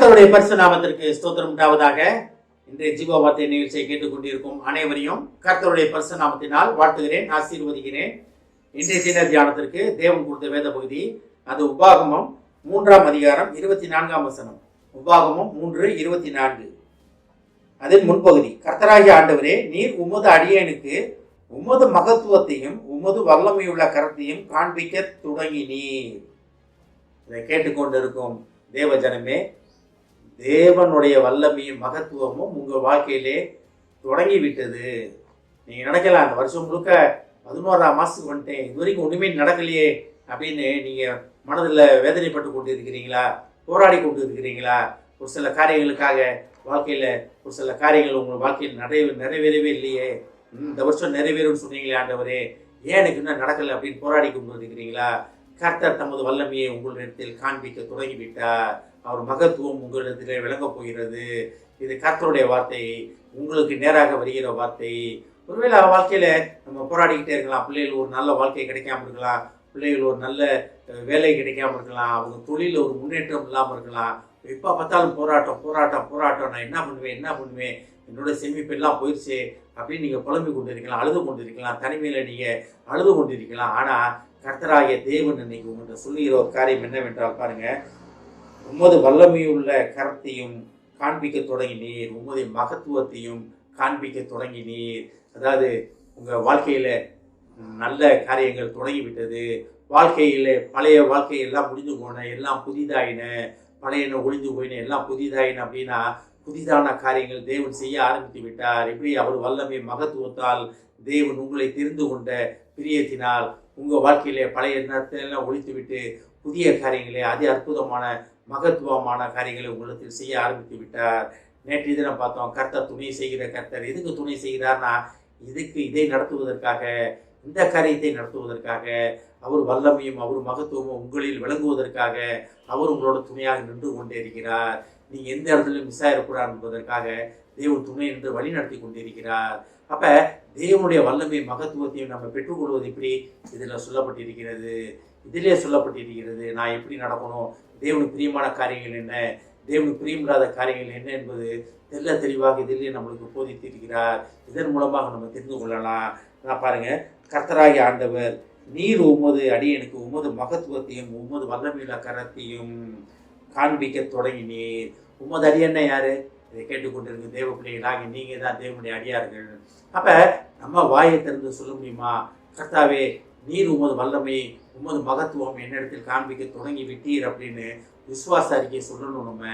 கர்த்தருடைய பரிசு நாமத்திற்கு ஸ்தோத்திரம் உண்டாவதாக. இன்றைய ஜீவ வார்த்தை நிகழ்ச்சியை கேட்டுக்கொண்டிருக்கும் அனைவரையும் கர்த்தருடைய பரிசு நாமத்தினால் வாழ்த்துகிறேன், ஆசீர்வதிக்கிறேன். இன்றைய தின தியானத்திற்கு தேவன் கொடுத்த வேத பகுதி அது உபாகமம் 3ஆம் அதிகாரம் 24ஆம் வசனம். உபாகமம் 3:24. அதன் முன்பகுதி, கர்த்தராகிய ஆண்டவரே, நீர் உமது அடியேனுக்கு உமது மகத்துவத்தையும் உமது வல்லமையுள்ள கரத்தையும் காண்பிக்க தொடங்கினீர். இதை கேட்டுக்கொண்டிருக்கும் தேவ ஜனமே, தேவனுடைய வல்லமையும் மகத்துவமும் உங்கள் வாழ்க்கையிலே தொடங்கிவிட்டது. நீங்கள் நினைக்கலாம், அந்த வருஷம் முழுக்க 11ஆம் மாதத்துக்கு வந்துட்டேன், இது வரைக்கும் ஒன்றுமே நடக்கலையே அப்படின்னு நீங்கள் மனதில் வேதனைப்பட்டு கொண்டு இருக்கிறீங்களா? போராடி கொண்டு இருக்கிறீங்களா? ஒரு சில காரியங்களுக்காக வாழ்க்கையில் ஒரு சில காரியங்கள் உங்கள் வாழ்க்கையில் நிறைவேறவே இல்லையே, இந்த வருஷம் நிறைவேறும்னு சொன்னீங்களே ஆண்டவரே, ஏன் எனக்கு இன்னும் நடக்கலை அப்படின்னு போராடி கொண்டு இருக்கிறீங்களா? கர்த்தர் தமது வல்லமையை உங்களிடத்தில் காண்பிக்க தொடங்கிவிட்டார். அவர் மகத்துவம் உங்களிடத்தில் விளங்கப் போகிறது. இது கர்த்தருடைய வார்த்தை, உங்களுக்கு நேராக வருகிற வார்த்தை. ஒருவேளை வாழ்க்கையில் நம்ம போராடிக்கிட்டே இருக்கலாம். பிள்ளைகள் ஒரு நல்ல வாழ்க்கை கிடைக்காம இருக்கலாம், பிள்ளைகள் ஒரு நல்ல வேலை கிடைக்காம இருக்கலாம், அவங்க தொழிலில் ஒரு முன்னேற்றம் இல்லாமல் இருக்கலாம். எப்போ பார்த்தாலும் போராட்டம் போராட்டம் போராட்டம், நான் என்ன பண்ணுவேன், என்னோட சேமிப்பெல்லாம் போயிடுச்சு அப்படின்னு நீங்கள் புலம்பி கொண்டு இருக்கலாம், அழுது கொண்டு இருக்கலாம், தனிமையில் நீங்கள் அழுது கொண்டு இருக்கலாம். ஆனால் கர்த்தராகிய தேவன் இன்னைக்கு உங்கள்கிட்ட சொல்லுகிற ஒரு காரியம் என்னவென்றால் பாருங்க, உமது வல்லமையுள்ள கரத்தையும் காண்பிக்க தொடங்கினீர், உமது மகத்துவத்தையும் காண்பிக்க தொடங்கினீர். அதாவது உங்கள் வாழ்க்கையில் நல்ல காரியங்கள் தொடங்கிவிட்டது. வாழ்க்கையில் பழைய வாழ்க்கை எல்லாம் முடிந்து போன, எல்லாம் புதிதாயின, பழையன ஒளிந்து போயின, எல்லாம் புதிதாயின அப்படின்னா புதிதான காரியங்கள் தேவன் செய்ய ஆரம்பித்து விட்டார். இப்படி அவர் வல்லமை மகத்துவத்தால் தேவன் உங்களை தெரிந்து கொண்ட பிரியத்தினால் உங்கள் வாழ்க்கையிலே பழைய நேரத்திலெல்லாம் ஒழித்து விட்டு புதிய காரியங்களே, அதி அற்புதமான மகத்துவமான காரியங்களை உங்களுக்கு செய்ய ஆரம்பித்து விட்டார். நேற்று தினம் பார்த்தோம், கர்த்தர் துணை செய்கிற கர்த்தர். எதுக்கு துணை செய்கிறார்னா, இதை நடத்துவதற்காக, இந்த காரியத்தை நடத்துவதற்காக, அவர் வல்லமையும் அவர் மகத்துவமும் உங்களில் விளங்குவதற்காக அவர் உங்களோட துணையாக நின்று கொண்டே இருக்கிறார். நீங்கள் எந்த இடத்துலையும் மிஸ் ஆகிடக்கூடாது என்பதற்காக தேவன் துணை நின்று வழி நடத்தி கொண்டிருக்கிறார். அப்போ தேவனுடைய வல்லமை மகத்துவத்தையும் நம்ம பெற்றுக்கொள்வது எப்படி? இதில் சொல்லப்பட்டிருக்கிறது. நான் எப்படி நடக்கணும், தேவனுக்கு பிரியமான காரியங்கள் என்ன, தேவனுக்கு பிரியமில்லாத காரியங்கள் என்ன என்பது தெளிவாக இதிலே நம்மளுக்கு போதித்திருக்கிறார். இதன் மூலமாக நம்ம தெரிந்து கொள்ளலாம். நான் பாருங்க, கர்த்தராகிய ஆண்டவர், நீர் உமது அடியனுக்கு உமது மகத்துவத்தையும் உமது வல்லமையுள்ள கரத்தையும் காண்பிக்க தொடங்கினீர். உமது அடியன்னா யாரு? இதை கேட்டுக்கொண்டிருக்க தேவ பிள்ளைகளாக நீங்கள் தான் தேவனுடைய அடியார்கள். அப்போ நம்ம வாயை திறந்து சொல்ல முடியுமா, கர்த்தாவே, நீர் உமது வல்லமை உமது மகத்துவம் என்னிடத்தில் காண்பிக்க தொடங்கி விட்டீர் அப்படின்னு விசுவாச அறிக்கையை சொல்லணும்.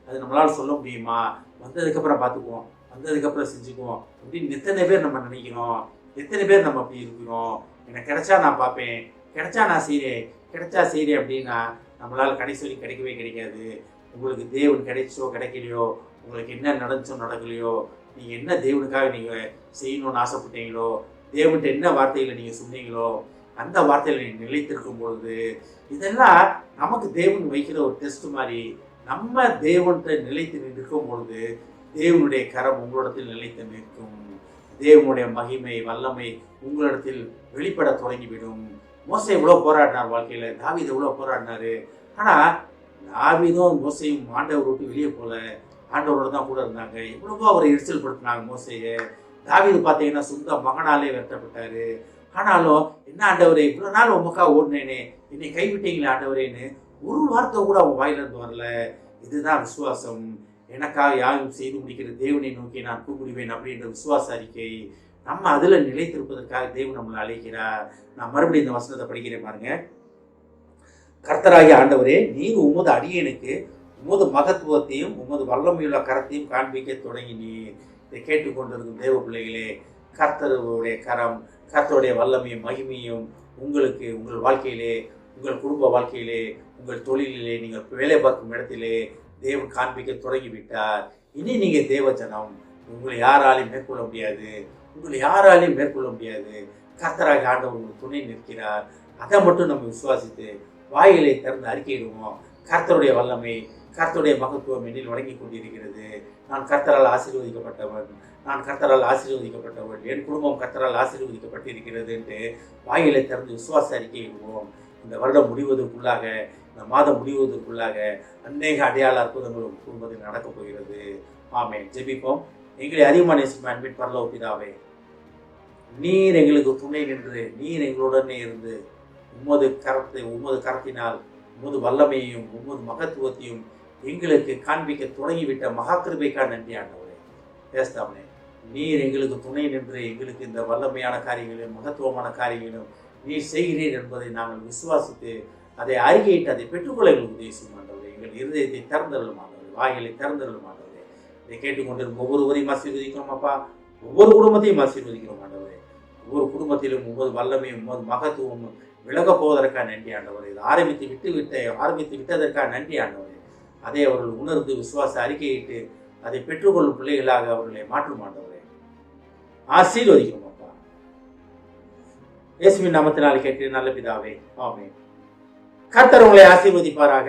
அது நம்மளால் சொல்ல முடியுமா? வந்ததுக்கப்புறம் பார்த்துக்குவோம், வந்ததுக்கப்புறம் செஞ்சுக்குவோம் அப்படின்னு எத்தனை பேர் நம்ம நினைக்கிறோம்? எத்தனை பேர் நம்ம அப்படி இருக்கிறோம்? எனக்கு கிடைச்சா நான் பார்ப்பேன், கிடைச்சா நான் செய்கிறேன் அப்படின்னா நம்மளால் கடைசி வரைக்கும் கிடைக்கவே கிடைக்காது. உங்களுக்கு தேவன் கிடைச்சோ கிடைக்கலையோ, உங்களுக்கு என்ன நடந்துச்சோ நடக்கலையோ, நீங்கள் என்ன தேவனுக்காக நீங்கள் செய்யணும்னு ஆசைப்பட்டீங்களோ, தேவன்கிட்ட என்ன வார்த்தைகளை நீங்கள் சொன்னீங்களோ, அந்த வார்த்தையில் நீங்கள் நிலைத்திருக்கும் பொழுது, இதெல்லாம் நமக்கு தேவன் வைக்கிற ஒரு டெஸ்ட் மாதிரி. நம்ம தேவன்கிட்ட நிலைத்து நிற்கும் பொழுது தேவனுடைய கரம் உங்களிடத்தில் நிலைத்து நிற்கும். தேவனுடைய மகிமை வல்லமை உங்களிடத்தில் வெளிப்பட தொடங்கிவிடும். மோசே எவ்வளோ போராடினார் வாழ்க்கையில், தாவீது எவ்வளோ போராடினார். ஆனால் தாவீதும் மோசையும் ஆண்டவர் விட்டு வெளியே போல, ஆண்டவரோட தான் கூட இருந்தாங்க. எவ்வளவோ அவரை எரிச்சல் படுத்தினாங்க மோசையை. தாவீது பார்த்தீங்கன்னா சொந்த மகனாலே வருத்தப்பட்டார். ஆனாலும் என்ன ஆண்டவரே, இவ்வளோ நாள் உமக்காக ஓடினேனே, என்னை கைவிட்டீங்களே ஆண்டவரேன்னு ஒரு வார்த்தை கூட அவன் வாயிலிருந்து வரல. இதுதான் விசுவாசம். எனக்காக யாரும் செய்து முடிக்கிற தேவனை நோக்கி நான் கூப்பிடுவேன் அப்படின்ற விசுவாச அறிக்கை. நம்ம அதில் நிலைத்திருப்பதற்காக தேவன் நம்மளை அழைக்கிறார். நான் மறுபடியும் இந்த வசனத்தை படிக்கிறேன் பாருங்க. கர்த்தராகிய ஆண்டவரே, நீர் உமது அடியனுக்கு உமது மகத்துவத்தையும் உமது வல்லமையுள்ள கரத்தையும் காண்பிக்க தொடங்கினீர். இதை கேட்டுக்கொண்டிருக்கும் தேவ பிள்ளைகளே, கர்த்தருடைய கரம், கர்த்தருடைய வல்லமையும் மகிமையும் உங்களுக்கு உங்கள் வாழ்க்கையிலே, உங்கள் குடும்ப வாழ்க்கையிலே, உங்கள் தொழிலிலே, நீங்கள் வேலை பார்க்கும் இடத்திலே தேவன் காண்பிக்க தொடங்கிவிட்டார். இனி நீங்கள் தேவ ஜனம், உங்களை யாராலையும் மேற்கொள்ள முடியாது. கர்த்தராக ஆண்டவர் உங்களுக்கு துணை நிற்கிறார். அதை மட்டும் நம்ம விசுவாசித்து வாயிலை திறந்து அறிக்கையிடுவோம். கர்த்தருடைய வல்லமை, கர்த்தருடைய மகத்துவம் என்னில் வழங்கி கொண்டிருக்கிறது. நான் கர்த்தரால் ஆசீர்வதிக்கப்பட்டவன், என் குடும்பம் கர்த்தரால் ஆசீர்வதிக்கப்பட்டிருக்கிறது என்று வாயிலை திறந்து விசுவாச அறிக்கையிடுவோம். இந்த வருடம் முடிவதற்குள்ளாக இந்த மாதம் முடிவதற்குள்ளாக அநேக அடையாள அற்புதங்களும் குடும்பத்தில் நடக்கப் போகிறது. ஆமென். ஜெபிப்போம். எங்களை அதிகமான நேசிக்கும் அன்பின் பரலோக பிதாவே, நீர் எங்களுக்கு துணை நின்று நீர் எங்களுடனே இருந்து உமது கரத்தினால் உமது வல்லமையையும் உமது மகத்துவத்தையும் எங்களுக்கு காண்பிக்க தொடங்கிவிட்ட மகா கிருபைக்காக நன்றி ஆண்டவரே. பேசாமே நீர் எங்களுக்கு துணை நின்று எங்களுக்கு இந்த வல்லமையான காரியங்களையும் மகத்துவமான காரியங்களையும் நீர் செய்கிறீர் என்பதை நாங்கள் விசுவாசித்து அதை அறிக்கையிட்டு அதை பெற்றுக்கொள்ள எங்களுக்கு உதவி செய்யும் ஆண்டவரே. எங்கள் இருதயத்தை திறந்தருளும் ஆண்டவரே, வாய்களை திறந்தருளும் ஆண்டவரே. இதை கேட்டுக்கொண்டிருக்கும் ஒவ்வொருவரையும் ஆசீர்வதிக்கிறோம் அப்பா. ஒவ்வொரு குடும்பத்தையும் ஆசீர்வதிக்கிறோம் ஆண்டவரே. ஒவ்வொரு குடும்பத்திலும் உமது வல்லமையும் உமது மகத்துவமும் விலகப் போவதற்காக நன்றி ஆண்டவரே. இதை ஆரம்பித்து விட்டதற்காக நன்றி ஆண்டவரே. அதை அவர்கள் உணர்ந்து விசுவாச அறிக்கையிட்டு அதை பெற்றுக்கொள்ளும் பிள்ளைகளாக அவர்களை மாற்றும் ஆண்டவரே. ஆசீர்வதிக்கிறோம் அப்பா. இயேசுவின் நாமத்தினால் கேட்கிறேன் நல்ல பிதாவே. ஆமென். கர்த்தர் உங்களை ஆசீர்வதிப்பாராக.